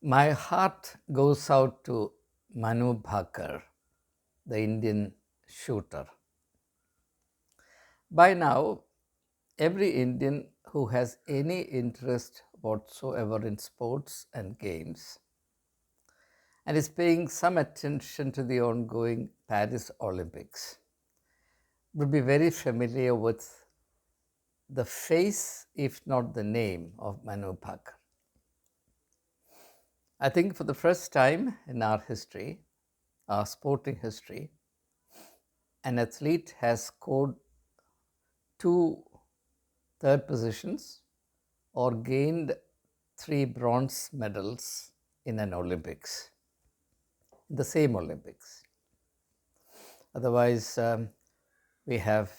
My heart goes out to Manu Bhaker, the Indian shooter. By now, every Indian who has any interest whatsoever in sports and games and is paying some attention to the ongoing Paris Olympics would be very familiar with the face, if not the name, of Manu Bhaker. I think for the first time in our history, our sporting history, an athlete has scored two third positions or gained three bronze medals in an Olympics, in the same Olympics. Otherwise, we have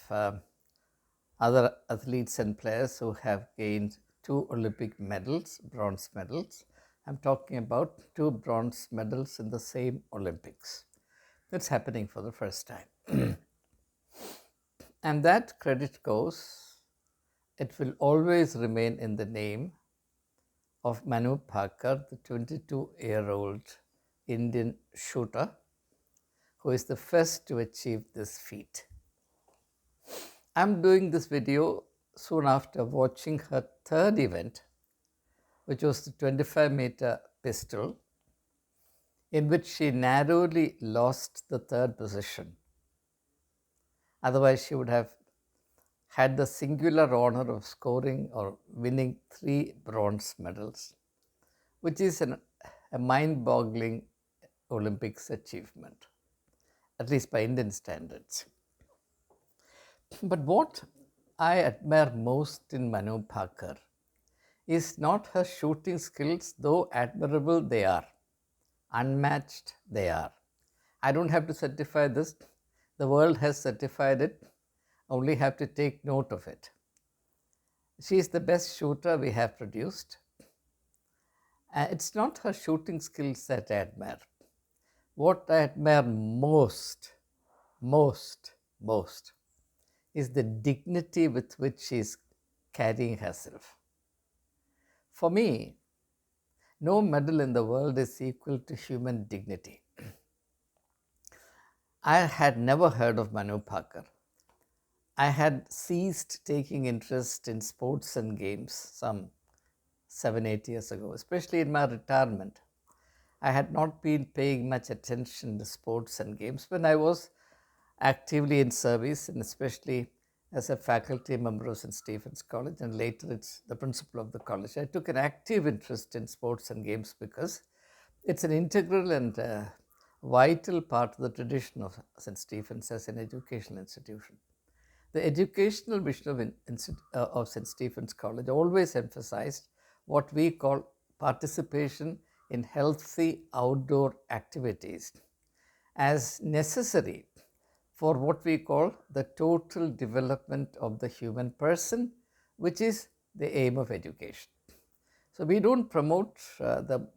other athletes and players who have gained two Olympic medals, bronze medals. I'm talking about two bronze medals in the same Olympics. That's happening for the first time. And that credit goes, it will always remain in the name of Manu Bhaker, the 22-year-old Indian shooter, who is the first to achieve this feat. I'm doing this video soon after watching her third event, which was the 25-meter pistol, in which she narrowly lost the third position. Otherwise, she would have had the singular honor of scoring or winning three bronze medals, which is a mind-boggling Olympics achievement, at least by Indian standards. But what I admire most in Manu Bhaker is not her shooting skills, though admirable they are, unmatched they are. I don't have to certify this. The world has certified it. Only have to take note of it. She is the best shooter we have produced. It's not her shooting skills that I admire. What I admire most is the dignity with which she is carrying herself. For me, no medal in the world is equal to human dignity. I had never heard of Manu Bhaker. I had ceased taking interest in sports and games some 7-8 years ago, especially in my retirement. I had not been paying much attention to sports and games when I was actively in service, and especially as a faculty member of St. Stephen's College, and later it's the principal of the college. I took an active interest in sports and games because it's an integral and vital part of the tradition of St. Stephen's as an educational institution. The educational vision of St. Stephen's College always emphasized what we call participation in healthy outdoor activities as necessary for what we call the total development of the human person, which is the aim of education. So we don't promote the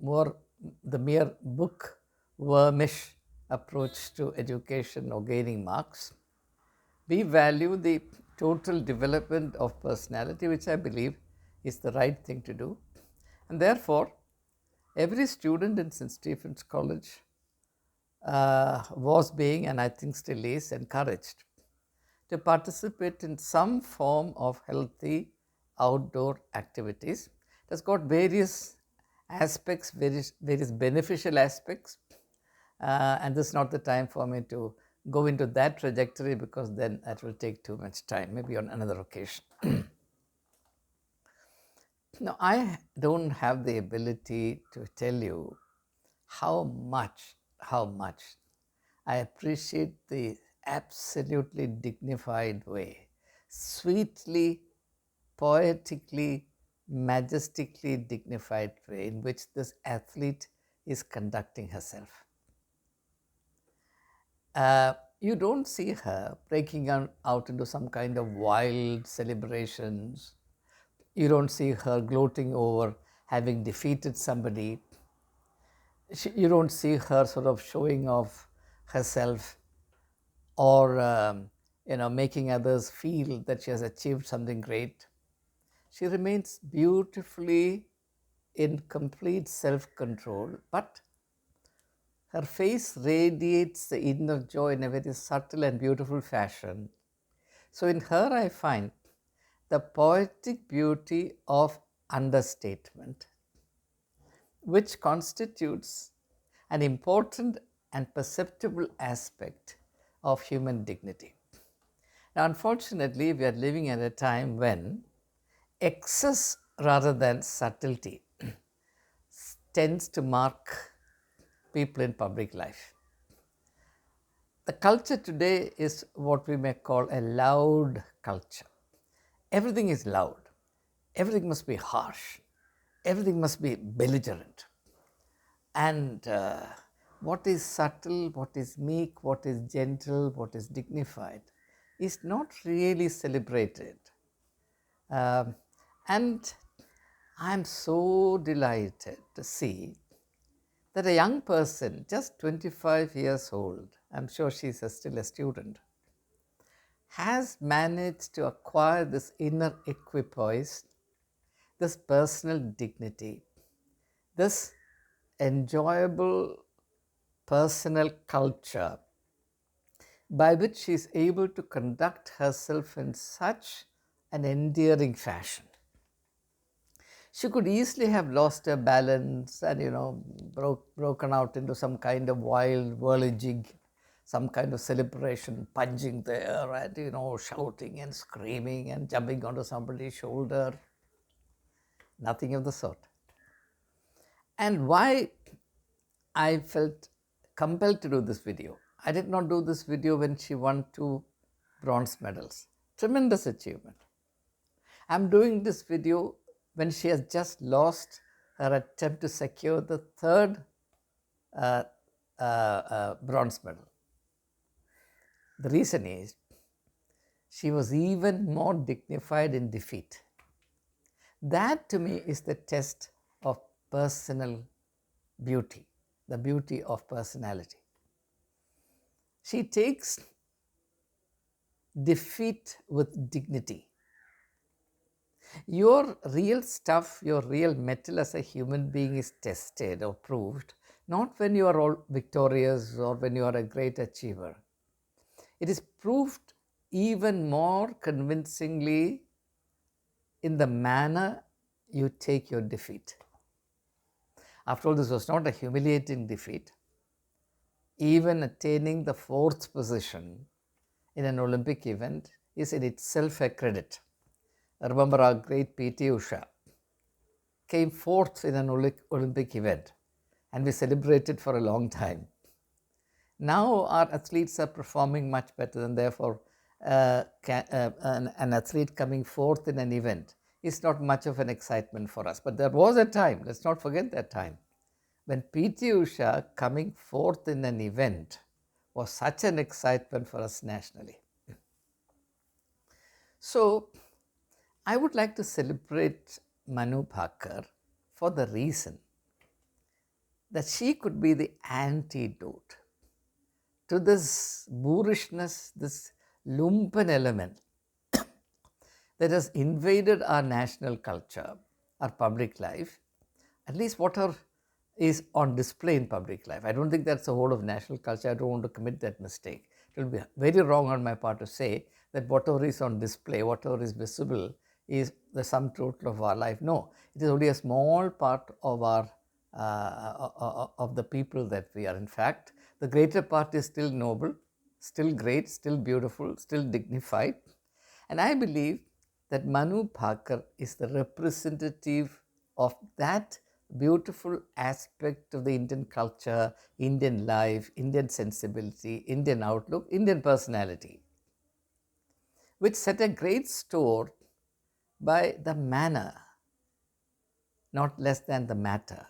mere bookwormish approach to education or gaining marks. We value the total development of personality, which I believe is the right thing to do. And therefore, every student in St. Stephen's College was being, and I think still is, encouraged to participate in some form of healthy outdoor activities. It has got various aspects, various beneficial aspects, and this is not the time for me to go into that trajectory because then that will take too much time, maybe on another occasion. Now, I don't have the ability to tell you how much I appreciate the absolutely dignified way, sweetly, poetically, majestically dignified way in which this athlete is conducting herself. You don't see her breaking out into some kind of wild celebrations. You don't see her gloating over having defeated somebody. You don't see her sort of showing off herself or making others feel that she has achieved something great. She remains beautifully in complete self-control, but her face radiates the inner joy in a very subtle and beautiful fashion. So in her, I find the poetic beauty of understatement, which constitutes an important and perceptible aspect of human dignity. Now, unfortunately, we are living at a time when excess rather than subtlety tends to mark people in public life. The culture today is what we may call a loud culture. Everything is loud. Everything must be harsh. Everything must be belligerent. And what is subtle, what is meek, what is gentle, what is dignified is not really celebrated. And I'm so delighted to see that a young person, just 25 years old, I'm sure she's still a student, has managed to acquire this inner equipoise, this personal dignity, this enjoyable personal culture by which she is able to conduct herself in such an endearing fashion. She could easily have lost her balance and, broken out into some kind of wild whirligig, some kind of celebration, punching the air and, shouting and screaming and jumping onto somebody's shoulder. Nothing of the sort. And why I felt compelled to do this video. I did not do this video when she won 2 bronze medals. Tremendous achievement. I'm doing this video when she has just lost her attempt to secure the 3rd bronze medal. The reason is she was even more dignified in defeat. That to me is the test of personal beauty, the beauty of personality. She takes defeat with dignity. Your real stuff, your real mettle as a human being is tested or proved, not when you are all victorious or when you are a great achiever. It is proved even more convincingly in the manner you take your defeat. After all, this was not a humiliating defeat. Even attaining the 4th position in an Olympic event is in itself a credit. Remember, our great P.T. Usha came 4th in an Olympic event, and we celebrated for a long time. Now our athletes are performing much better, and therefore an athlete coming 4th in an event is not much of an excitement for us. But there was a time, let's not forget that time, when P.T. Usha coming 4th in an event was such an excitement for us nationally. So I would like to celebrate Manu Bhaker for the reason that she could be the antidote to this boorishness, this lumpen element that has invaded our national culture, our public life, at least whatever is on display in public life. I don't think that's the whole of national culture. I don't want to commit that mistake. It will be very wrong on my part to say that whatever is on display, whatever is visible is the sum total of our life. No, it is only a small part of our of the people that we are. In fact, the greater part is still noble, still great, still beautiful, still dignified. And I believe that Manu Bhaker is the representative of that beautiful aspect of the Indian culture, Indian life, Indian sensibility, Indian outlook, Indian personality, which set a great store by the manner, not less than the matter,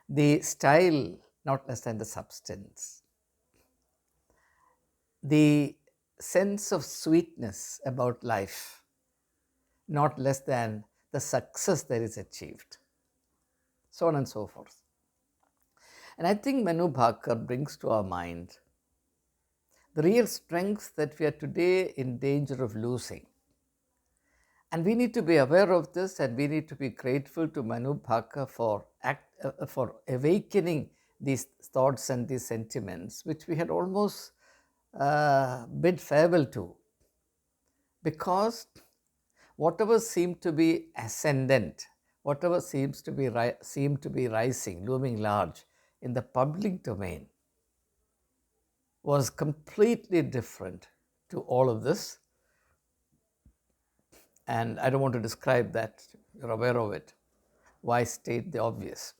the style, not less than the substance, the sense of sweetness about life, not less than the success that is achieved, so on and so forth. And I think Manu Bhaker brings to our mind the real strength that we are today in danger of losing. And we need to be aware of this, and we need to be grateful to Manu Bhaker for awakening these thoughts and these sentiments, which we had almost bid farewell to. Because whatever seemed to be ascendant, whatever seemed to be rising, looming large in the public domain, was completely different to all of this. And I don't want to describe that, you're aware of it. Why state the obvious?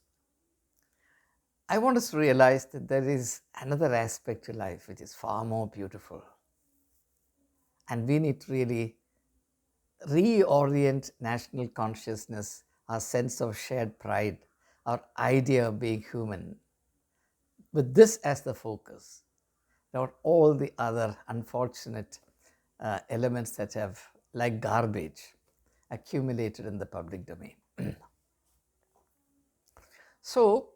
I want us to realize that there is another aspect to life which is far more beautiful. And we need to really reorient national consciousness, our sense of shared pride, our idea of being human, with this as the focus, not all the other unfortunate elements that have, like garbage, accumulated in the public domain. So,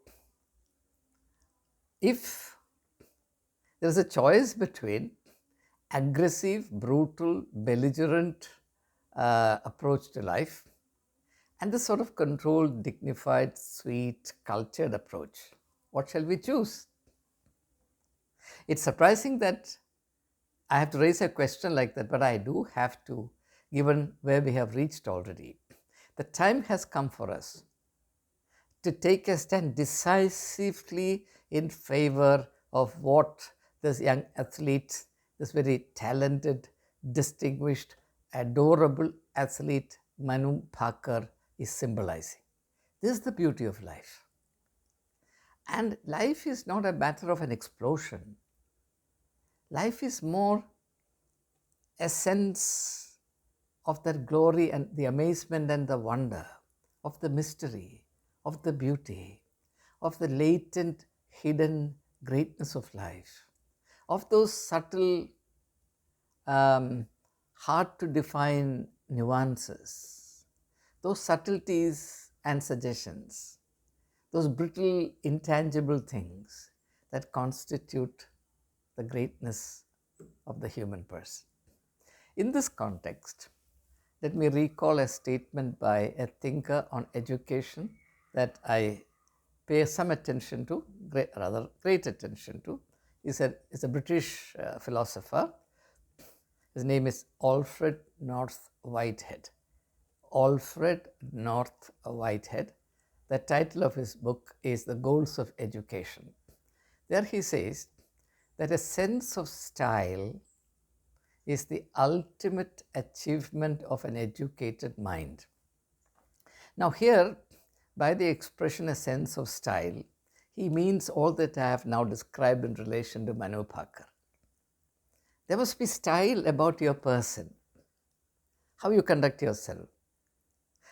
if there is a choice between aggressive, brutal, belligerent approach to life and the sort of controlled, dignified, sweet, cultured approach, what shall we choose? It's surprising that I have to raise a question like that, but I do have to, given where we have reached already. The time has come for us to take a stand decisively in favor of what this young athlete, this very talented, distinguished, adorable athlete Manu Bhaker is symbolizing. This is the beauty of life. And life is not a matter of an explosion. Life is more a sense of that glory and the amazement and the wonder, of the mystery, of the beauty, of the latent, hidden greatness of life, of those subtle, hard to define nuances, those subtleties and suggestions, those brittle, intangible things that constitute the greatness of the human person. In this context, let me recall a statement by a thinker on education that I pay some attention to, rather great attention to. He's a British philosopher. His name is Alfred North Whitehead. Alfred North Whitehead. The title of his book is The Goals of Education. There he says that a sense of style is the ultimate achievement of an educated mind. Now here, by the expression a sense of style, he means all that I have now described in relation to Manu Bhaker. There must be style about your person, how you conduct yourself,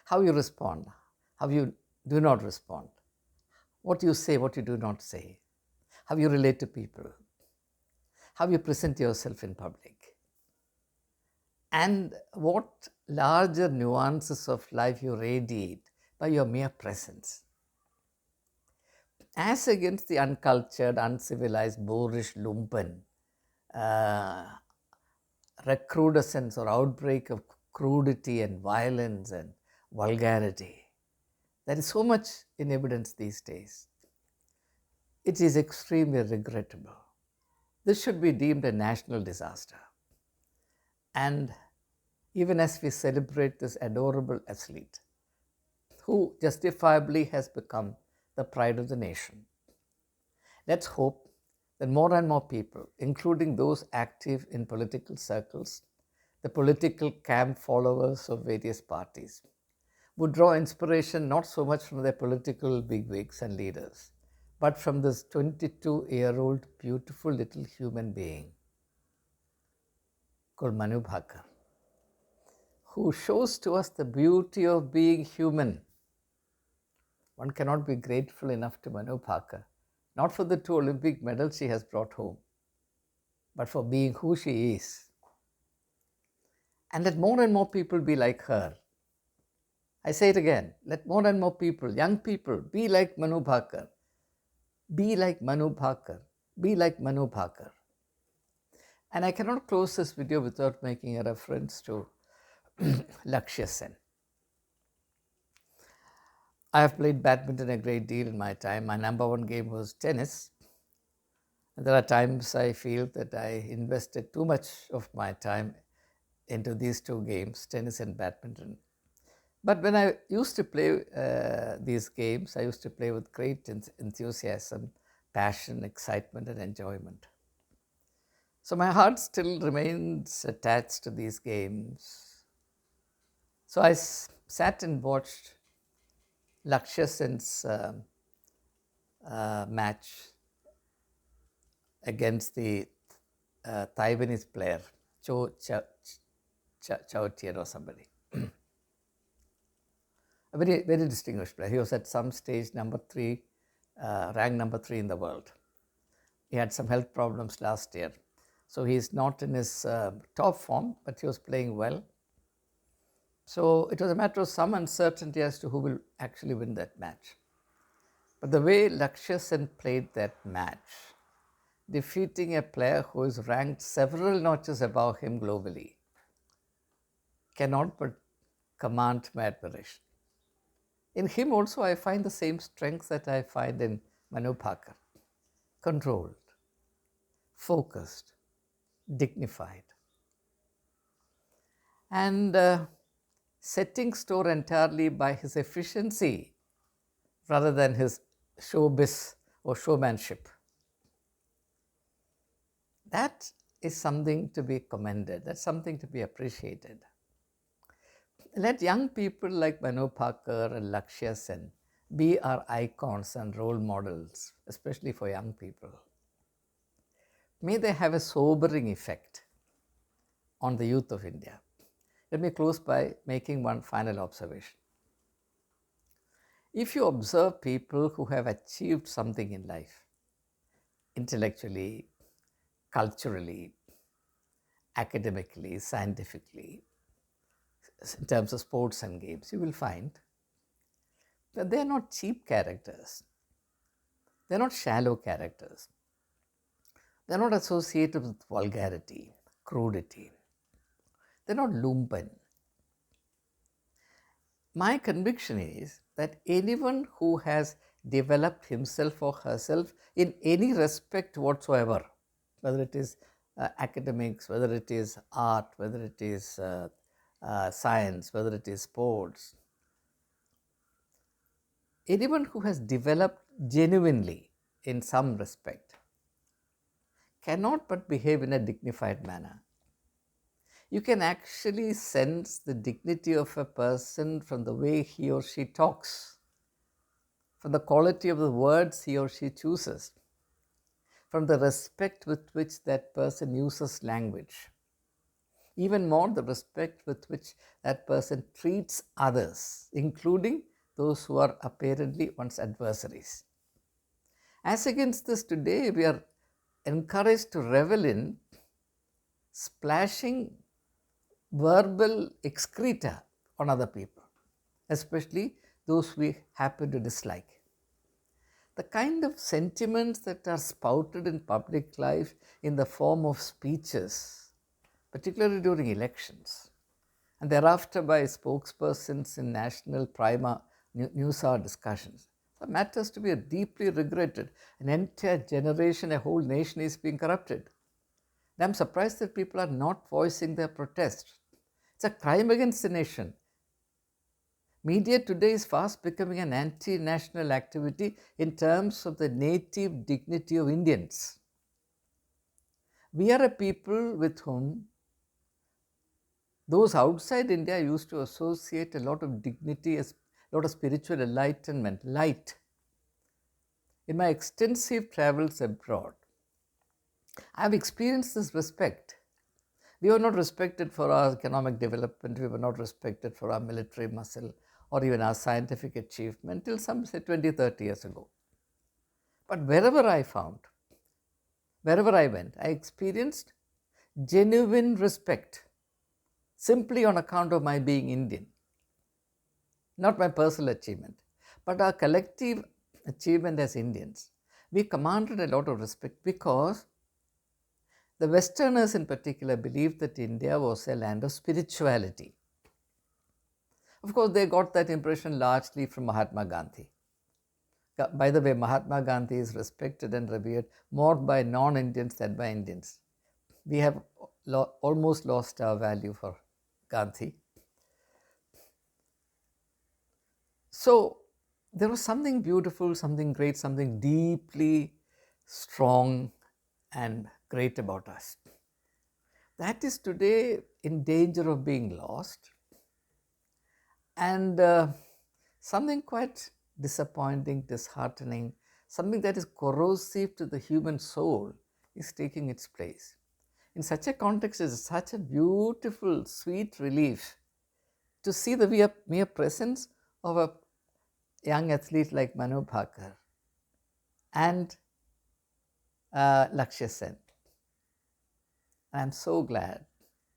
how you respond, how you do not respond, what you say, what you do not say, how you relate to people, how you present yourself in public, and what larger nuances of life you radiate by your mere presence. As against the uncultured, uncivilized, boorish, lumpen, recrudescence or outbreak of crudity and violence and vulgarity. There is so much in evidence these days. It is extremely regrettable. This should be deemed a national disaster. And even as we celebrate this adorable athlete, who justifiably has become the pride of the nation, let's hope that more and more people, including those active in political circles, the political camp followers of various parties, would draw inspiration not so much from their political bigwigs and leaders, but from this 22-year-old beautiful little human being called Manu Bhaker, who shows to us the beauty of being human. One cannot be grateful enough to Manu Bhaker, not for the 2 Olympic medals she has brought home, but for being who she is. And let more and more people be like her. I say it again, let more and more people, young people, be like Manu Bhaker. Be like Manu Bhaker. Be like Manu Bhaker. And I cannot close this video without making a reference to Lakshya Sen. I have played badminton a great deal in my time. My number one game was tennis. And there are times I feel that I invested too much of my time into these two games, tennis and badminton. But when I used to play these games, I used to play with great enthusiasm, passion, excitement, and enjoyment. So my heart still remains attached to these games. So I sat and watched Lakshya Sen's match against the Taiwanese player, Cho Chow-Tien or somebody. A very, very distinguished player. He was at some stage ranked number 3 in the world. He had some health problems last year. So he's not in his top form, but he was playing well. So it was a matter of some uncertainty as to who will actually win that match. But the way Lakshya Sen played that match, defeating a player who is ranked several notches above him globally, cannot but command my admiration. In him also I find the same strength that I find in Manu Bhaker. Controlled, focused, dignified, and setting store entirely by his efficiency rather than his showbiz or showmanship. That is something to be commended. That's something to be appreciated. Let young people like Manu Bhaker and Lakshya Sen be our icons and role models, especially for young people. May they have a sobering effect on the youth of India. Let me close by making one final observation. If you observe people who have achieved something in life, intellectually, culturally, academically, scientifically, in terms of sports and games, you will find that they are not cheap characters. They are not shallow characters. They are not associated with vulgarity, crudity. They are not lumpen. My conviction is that anyone who has developed himself or herself in any respect whatsoever, whether it is academics, whether it is art, whether it is science, whether it is sports, anyone who has developed genuinely in some respect cannot but behave in a dignified manner. You can actually sense the dignity of a person from the way he or she talks, from the quality of the words he or she chooses, from the respect with which that person uses language. Even more, the respect with which that person treats others, including those who are apparently one's adversaries. As against this, today we are encouraged to revel in splashing verbal excreta on other people, especially those we happen to dislike. The kind of sentiments that are spouted in public life in the form of speeches, particularly during elections, and thereafter by spokespersons in national prima news hour discussions, are matters to be deeply regretted. An entire generation, a whole nation is being corrupted. And I'm surprised that people are not voicing their protest. It's a crime against the nation. Media today is fast becoming an anti-national activity in terms of the native dignity of Indians. We are a people with whom those outside India used to associate a lot of dignity, a lot of spiritual enlightenment, light. In my extensive travels abroad, I have experienced this respect. We were not respected for our economic development, we were not respected for our military muscle or even our scientific achievement till some say 20, 30 years ago. But wherever I went, I experienced genuine respect simply on account of my being Indian. Not my personal achievement, but our collective achievement as Indians. We commanded a lot of respect because the Westerners in particular believed that India was a land of spirituality. Of course, they got that impression largely from Mahatma Gandhi. By the way, Mahatma Gandhi is respected and revered more by non-Indians than by Indians. We have almost lost our value for Gandhi. So there was something beautiful, something great, something deeply strong and great about us. That is today in danger of being lost, and something quite disappointing, disheartening, something that is corrosive to the human soul is taking its place. In such a context, it is such a beautiful, sweet relief to see the mere presence of a young athlete like Manu Bhaker and Lakshya Sen. And I'm so glad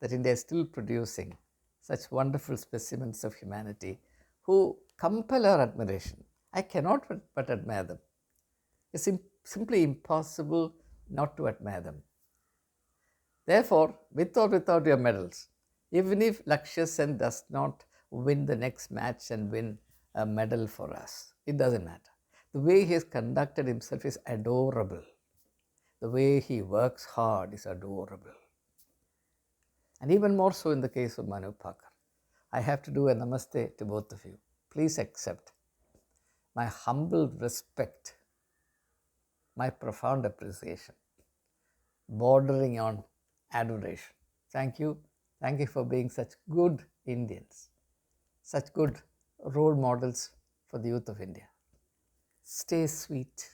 that India is still producing such wonderful specimens of humanity who compel our admiration. I cannot but admire them. It's simply impossible not to admire them. Therefore, with or without your medals, even if Lakshya Sen does not win the next match and win a medal for us, it doesn't matter. The way he has conducted himself is adorable. The way he works hard is adorable. And even more so in the case of Manu Bhaker. I have to do a namaste to both of you. Please accept my humble respect, my profound appreciation, bordering on adoration. Thank you. Thank you for being such good Indians, such good role models for the youth of India. Stay sweet.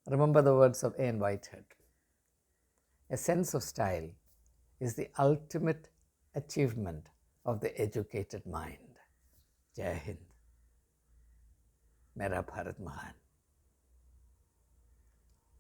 Remember the words of Anne Whitehead. A sense of style is the ultimate achievement of the educated mind. Jai Hind. Mera Bharat Mahan.